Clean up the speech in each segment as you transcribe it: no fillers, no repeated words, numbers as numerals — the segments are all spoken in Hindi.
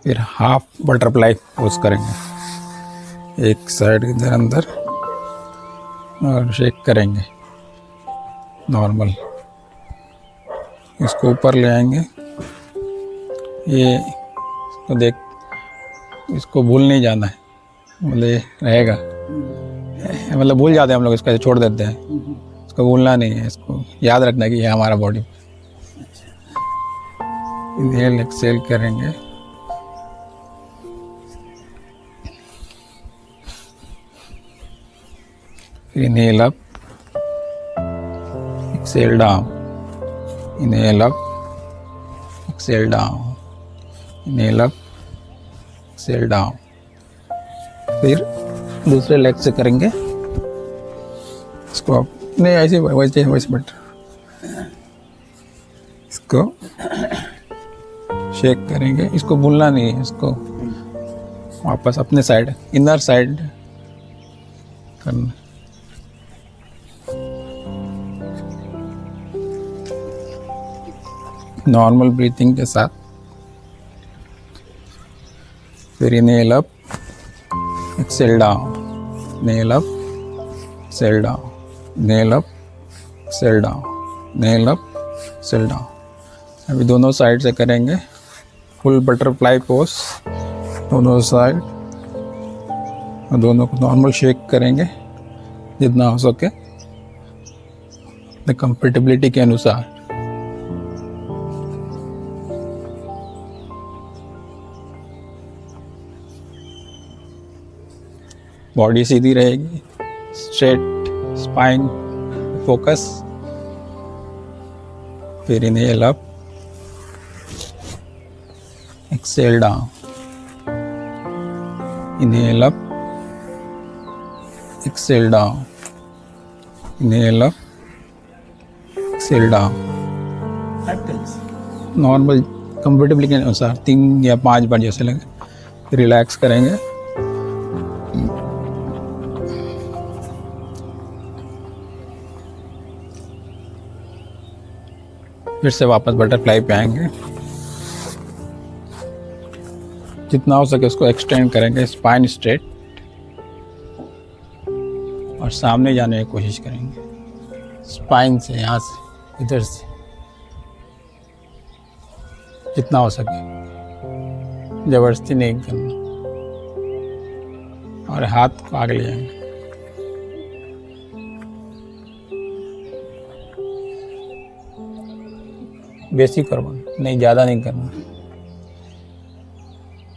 फिर हाफ बटरफ्लाई पोज करेंगे, एक साइड इधर अंदर और शेक करेंगे नॉर्मल। इसको ऊपर ले आएंगे, ये इसको देख, इसको भूल नहीं जाना है, मतलब ये रहेगा, मतलब भूल जाते हैं हम लोग, इसको ऐसे छोड़ देते हैं, इसको भूलना नहीं है, इसको याद रखना है कि ये हमारा बॉडी। इनहेल एक्सेल करेंगे, inhale up, exhale down, inhale up, exhale down, inhale up, exhale down. फिर दूसरे लेग से करेंगे इसको, नहीं ऐसे वैसे वैसे बट इसको शेक करेंगे, इसको भूलना नहीं है, इसको वापस अपने साइड इनर साइड करना। नॉर्मल ब्रीथिंग के साथ फिर inhale up, exhale down, inhale up, exhale down, inhale up, exhale down, inhale up, exhale down. अभी दोनों साइड से करेंगे फुल बटरफ्लाई पोज, दोनों साइड, और दोनों को नॉर्मल शेक करेंगे जितना हो सके अपने कंफर्टेबिलिटी के अनुसार। बॉडी सीधी रहेगी, स्ट्रेट स्पाइन फोकस। फिर inhale up, exhale down, inhale up, exhale down, inhale up, exhale down. Normal comfortably के अनुसार 3 या 5 बार जैसे लगे। रिलैक्स करेंगे, फिर से वापस बटरफ्लाई पे आएंगे, जितना हो सके उसको एक्सटेंड करेंगे, स्पाइन स्ट्रेट, और सामने जाने की कोशिश करेंगे स्पाइन से, यहाँ से इधर से जितना हो सके, जबरदस्ती नहीं करना, और हाथ को आगे ले जाएंगे। बेसिक करवाना, नहीं ज़्यादा नहीं करना।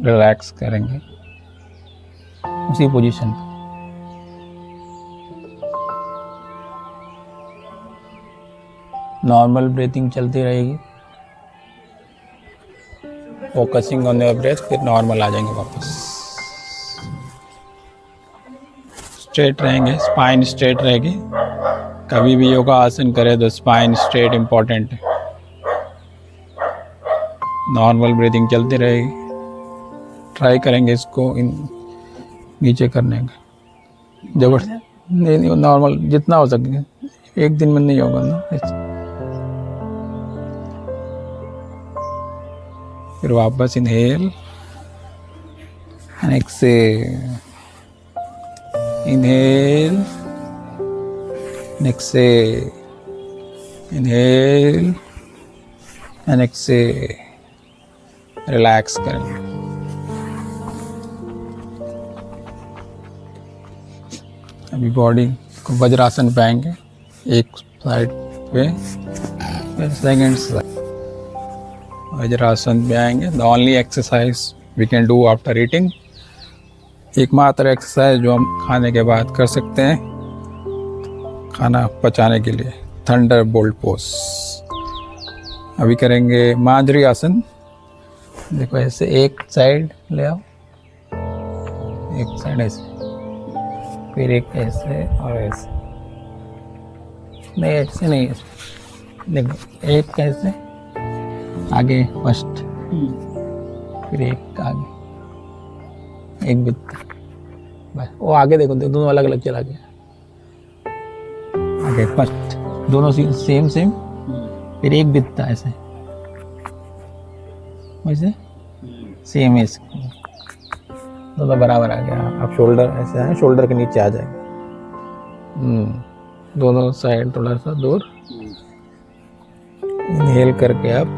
रिलैक्स करेंगे उसी पोजीशन पे। नॉर्मल ब्रीथिंग चलती रहेगी, फोकसिंग ऑन योर ब्रेथ, फिर नॉर्मल आ जाएंगे वापस। स्ट्रेट रहेंगे, स्पाइन स्ट्रेट रहेगी। कभी भी योगा आसन करें तो स्पाइन स्ट्रेट इम्पोर्टेंट है। नॉर्मल ब्रीथिंग चलती रहेगी। ट्राई करेंगे इसको नीचे करने का, जबरदस्त नहीं, नॉर्मल जितना हो सके, एक दिन में नहीं होगा ना। फिर वापस inhale and exhale, inhale and exhale, inhale and exhale. Relax करेंगे। अभी बॉडी को वज्रासन पे आएंगे, एक साइड पे, सेकेंड साइड वज्रासन पे आएंगे। The only exercise we can do after eating, एकमात्र एक्सरसाइज जो हम खाने के बाद कर सकते हैं खाना पचाने के लिए, थंडर बोल्ट पोज। अभी करेंगे मांजरी आसन। देखो ऐसे एक साइड ले आओ, एक साइड ऐसे, फिर एक ऐसे और ऐसे, नहीं ऐसे नहीं, ऐसे देखो, एक कैसे आगे फर्स्ट, फिर एक आगे, एक बित्ता, बस। वो आगे देखो, दोनों अलग अलग चला गया। आगे फर्स्ट, दोनों सेम सेम, फिर एक बित्ता ऐसे वैसे, सेम है इसकी, दोनों बराबर आ गया। आप शोल्डर ऐसे आए, शोल्डर के नीचे आ जाएंगे। दोनों साइड थोड़ा सा दूर। इनहेल करके आप,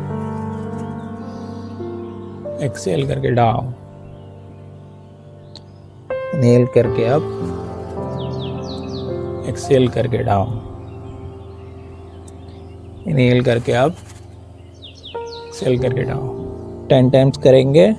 एक्सेल करके डाउन। इनहेल करके आप, एक्सेल करके डाउन। इनहेल करके आप, एक्सेल करके डाउन। 10 टाइम्स करेंगे।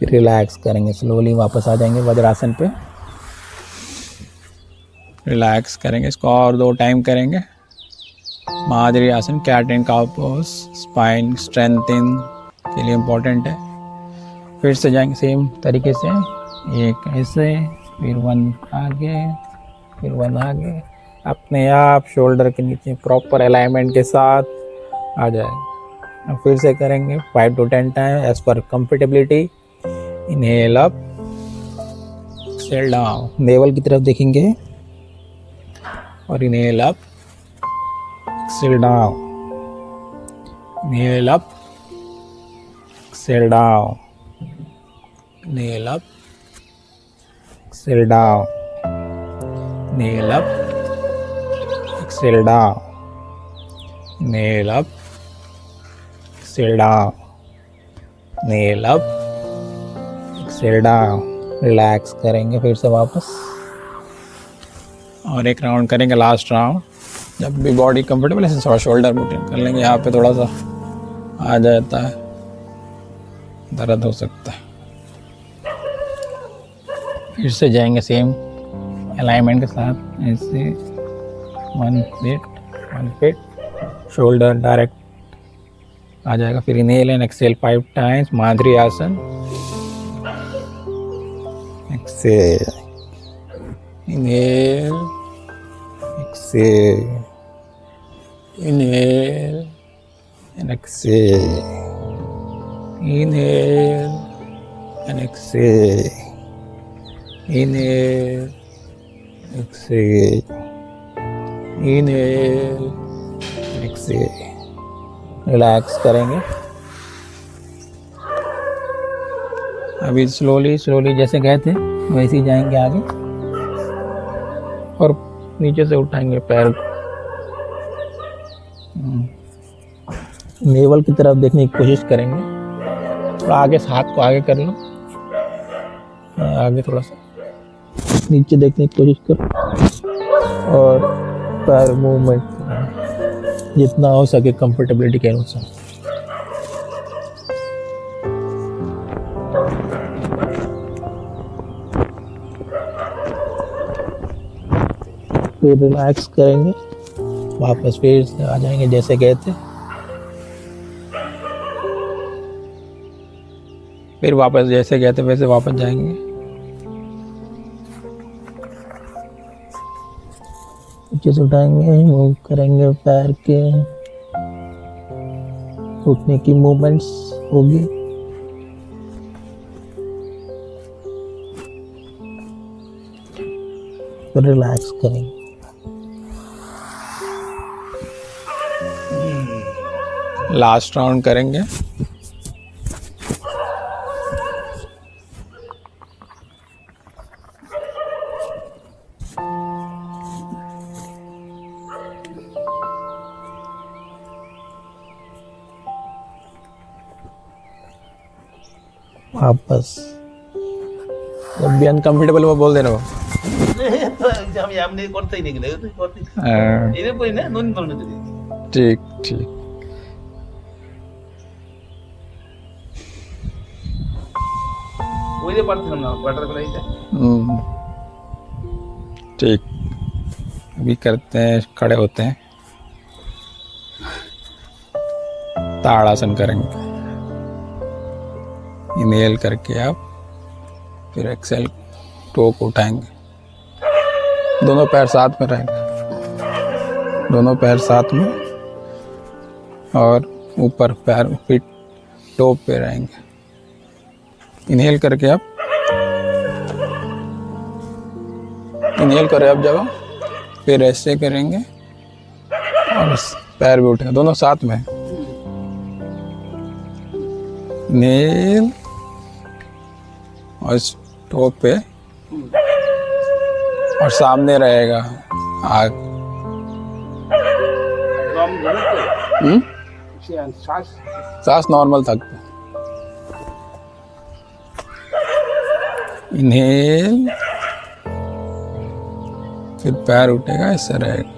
रिलैक्स करेंगे, स्लोली वापस आ जाएंगे वज्रासन पे। रिलैक्स करेंगे, इसको और 2 टाइम करेंगे। महावज्री आसन, cat and cow pose, spine strengthen के लिए इम्पोर्टेंट है। फिर से जाएंगे सेम तरीके से, एक ऐसे, फिर 1 आगे, फिर 1 आगे। अपने आप शोल्डर के नीचे प्रॉपर अलाइनमेंट के साथ आ जाएगा। फिर से करेंगे 5 to 10 time as per comfortability. Inhale up, exhale down, navel की तरफ देखेंगे और inhale up, exhale down. Inhale up, exhale down. Inhale up, exhale down. Inhale up, exhale down. Inhale up, exhale down. Inhale up, exhale down. Relax करेंगे फिर से वापस, और एक राउंड करेंगे, लास्ट राउंड। जब भी बॉडी कंफर्टेबल है थोड़ा शोल्डर मूवमेंट कर लेंगे। यहाँ पे थोड़ा सा आ जाता है, दर्द हो सकता है। फिर से जाएंगे सेम अलाइनमेंट के साथ, ऐसे 1 फीट, शोल्डर डायरेक्ट आ जाएगा। फिर इनहेल एंड एक्सहेल 5 टाइम्स, महावज्री आसन। Exhale, inhale, exhale, inhale and exhale, inhale and exhale, inhale, exhale, inhale, exhale. Relax करेंगे। अभी स्लोली जैसे गए थे वैसे ही जाएंगे आगे, और नीचे से उठाएंगे पैर को। नेवल की तरफ देखने की कोशिश करेंगे। थोड़ा आगे, हाथ को आगे कर लो, आगे थोड़ा सा नीचे देखने की कोशिश करो, और पैर मूवमेंट जितना हो सके कंफर्टेबिलिटी के अनुसार। फिर रिलैक्स करेंगे, वापस फिर से आ जाएंगे जैसे गए थे। फिर वापस जैसे गए थे वैसे वापस जाएंगे। नीचे से उठाएंगे, मूव करेंगे, पैर के उठने की मूवमेंट्स होगी। फिर रिलैक्स करेंगे। लास्ट राउंड करेंगे। वापस जब भी अनकंफर्टेबल हो बोल देना। ठीक ठीक। ठीक, अभी करते हैं, खड़े होते हैं, ताड़ासन करेंगे। इनहेल करके आप फिर एक्सेल टो को उठाएंगे, दोनों पैर साथ में रहेंगे, दोनों पैर साथ में और ऊपर पैर फिट टो पे रहेंगे। इनहेल करके आप इनहेल करें आप जब फिर ऐसे करेंगे और पैर भी उठेंगे, दोनों साथ में। इनहेल और टो पे और सामने रहेगा आग। सांस नॉर्मल तक। इनहेल फिर पैर उठेगा, ऐसा रहेगा।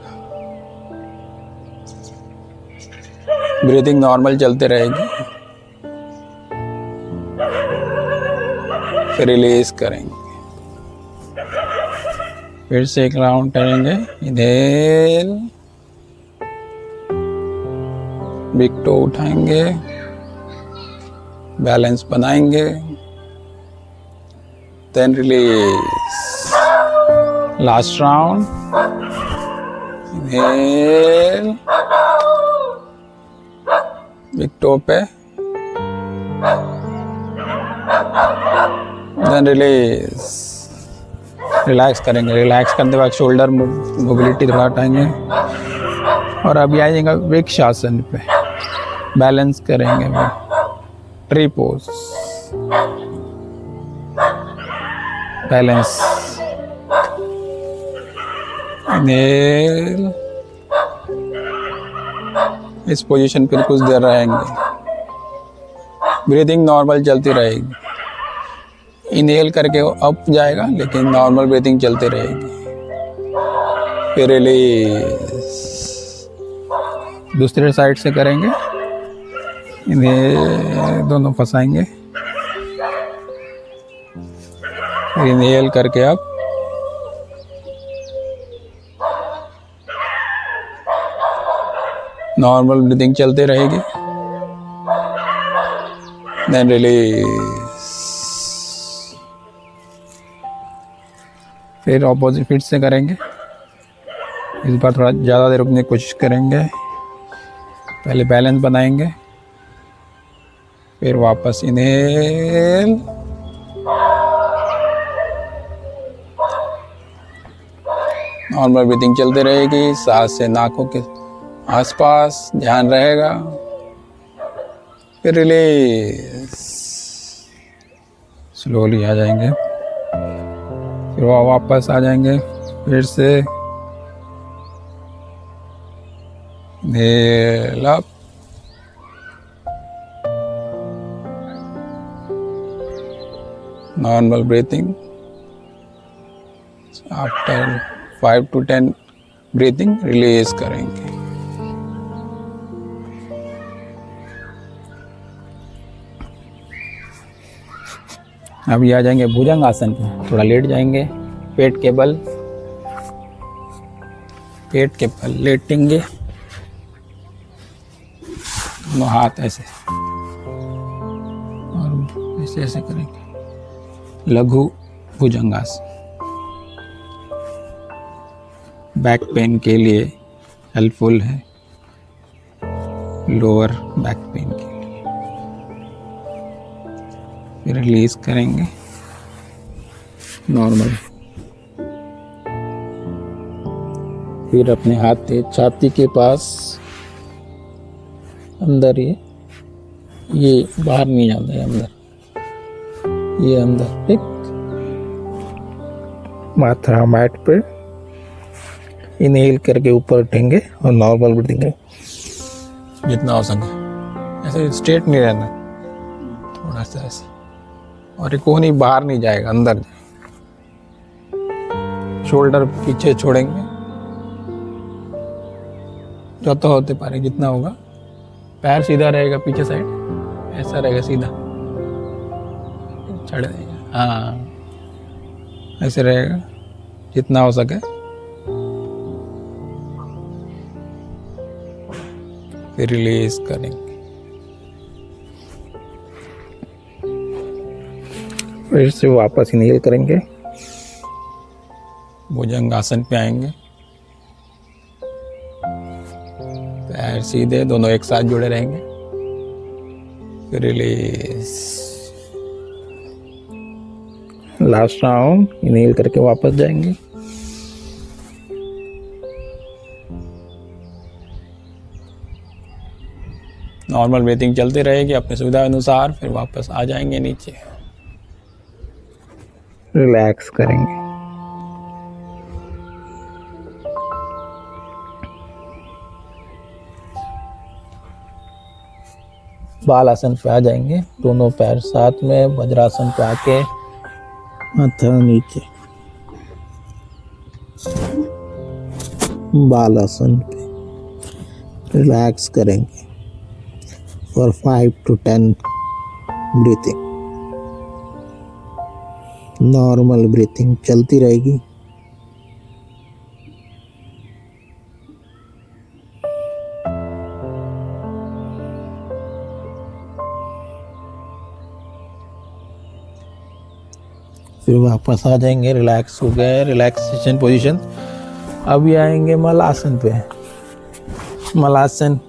ब्रीदिंग नॉर्मल चलते रहेगी, फिर रिलीज करेंगे, फिर से एक राउंड करेंगे। इनहेल, बिग टो उठाएंगे, बैलेंस बनाएंगे, then release. Last round. Inhale, big toe पे, देन रिलीज। रिलैक्स करेंगे, रिलैक्स करने के बाद शोल्डर मोबिलिटी थोड़ा हटाएंगे और अभी आ जाएगा वृक्षासन पे, बैलेंस करेंगे, ट्री पोज, बैलेंस। इनहेल, इस पोजीशन पर कुछ देर रहेंगे, ब्रीदिंग नॉर्मल चलती रहेगी। इनहेल करके अप जाएगा लेकिन नॉर्मल ब्रीदिंग चलती रहेगी, फिर रिलीज। दूसरे साइड से करेंगे। इन्हें दोनों फंसाएंगे, इनहेल करके आप नॉर्मल ब्रीदिंग चलते रहेगी, देन रिलीज। फिर ऑपोजिट फिट से करेंगे, इस बार थोड़ा ज़्यादा देर रुकने की कोशिश करेंगे। पहले बैलेंस बनाएंगे, फिर वापस इनहेल, नॉर्मल ब्रीथिंग चलती रहेगी, सांस से नाकों के आसपास ध्यान रहेगा, फिर रिलीज। स्लोली आ जाएंगे, फिर वापस आ जाएंगे, फिर से inhale up, normal breathing. After 5 to 10 breathing release करेंगे। अभी आ जाएंगे भुजंग आसन पे, थोड़ा लेट जाएंगे, पेट के बल लेटेंगे, दोनों हाथ ऐसे और ऐसे ऐसे करेंगे। लघु भुजंगासन बैक पेन के लिए हेल्पफुल है, लोअर बैक पेन के लिए। फिर रिलीज करेंगे नॉर्मल, फिर अपने हाथ के छाती के पास अंदर, ये बाहर नहीं जाता है, अंदर, ये अंदर, ठीक। माथा मैट पे, इनहेल करके ऊपर उठेंगे और नॉर्मल ब्रीथिंग जितना हो सके, ऐसे स्ट्रेट नहीं रहना, थोड़ा सा ऐसे, और एक कोहनी बाहर नहीं जाएगा, अंदर जाएगा। शोल्डर पीछे छोड़ेंगे, जो तो होते पारे जितना होगा। पैर सीधा रहेगा, पीछे साइड ऐसा रहेगा, सीधा चढ़ जाएगा, हाँ ऐसे रहेगा जितना हो सके। फिर रिलीज करेंगे। फिर से वापस इनहेल करेंगे, भुजंगासन पे आएंगे, पैर सीधे, दोनों एक साथ जुड़े रहेंगे, फिर रिलीज। लास्ट राउंड इनहेल करके वापस जाएंगे, नॉर्मल ब्रीथिंग चलती रहेगी अपनी सुविधा अनुसार, फिर वापस आ जाएंगे नीचे, रिलैक्स करेंगे। बालासन पे आ जाएंगे, दोनों पैर साथ में, वज्रासन पे आके माथा नीचे, बालासन पे रिलैक्स करेंगे for 5 to 10 breathing. Normal breathing चलती रहेगी। फिर वापस आ जाएंगे, रिलैक्स हो गए, रिलैक्सेशन पोजीशन। अभी आएंगे मलासन पे। मलासन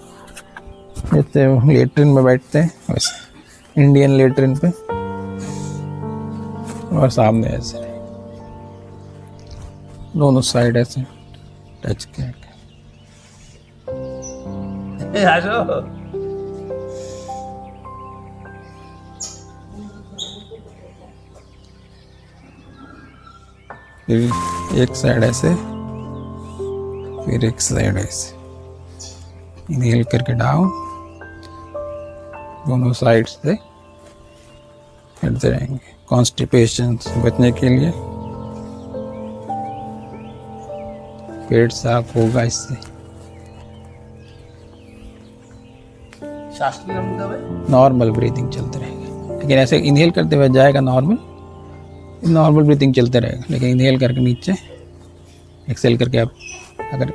जैसे लेटरिन में बैठते हैं वैसे, इंडियन लेटरिन पे, और सामने ऐसे दोनों साइड ऐसे टच करके। फिर एक साइड ऐसे, फिर एक साइड ऐसे, इनहेल करके डाउन, दोनों साइड से करते रहेंगे कॉन्स्टिपेशन से बचने के लिए। पेट साफ होगा इससे। नॉर्मल ब्रीथिंग चलते रहेगा, लेकिन ऐसे इनहेल करते हुए जाएगा नॉर्मल ब्रीथिंग चलते रहेगा, लेकिन इनहेल करके नीचे, एक्सेल करके आप अगर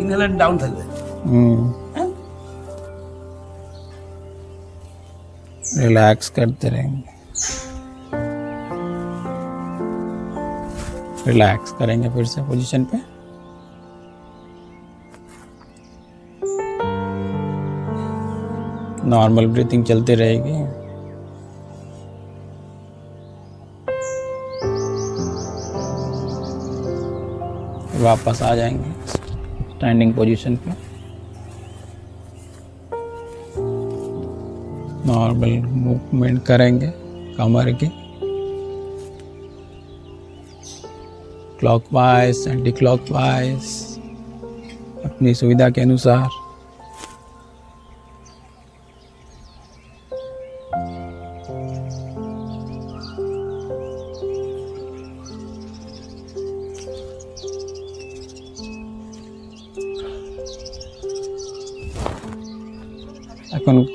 ইনহেলার ডাউন থাকবে। रिलैक्स करते रहेंगे, रिलैक्स करेंगे फिर से पोजीशन पे। नॉर्मल ब्रीथिंग चलती रहेगी। वापस आ जाएंगे स्टैंडिंग पोजीशन पे। नॉर्मल मूवमेंट करेंगे कमर की, क्लॉकवाइज एंटी क्लॉकवाइज अपनी सुविधा के अनुसार। अपन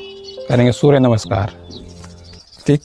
करेंगे सूर्य नमस्कार। ठीक।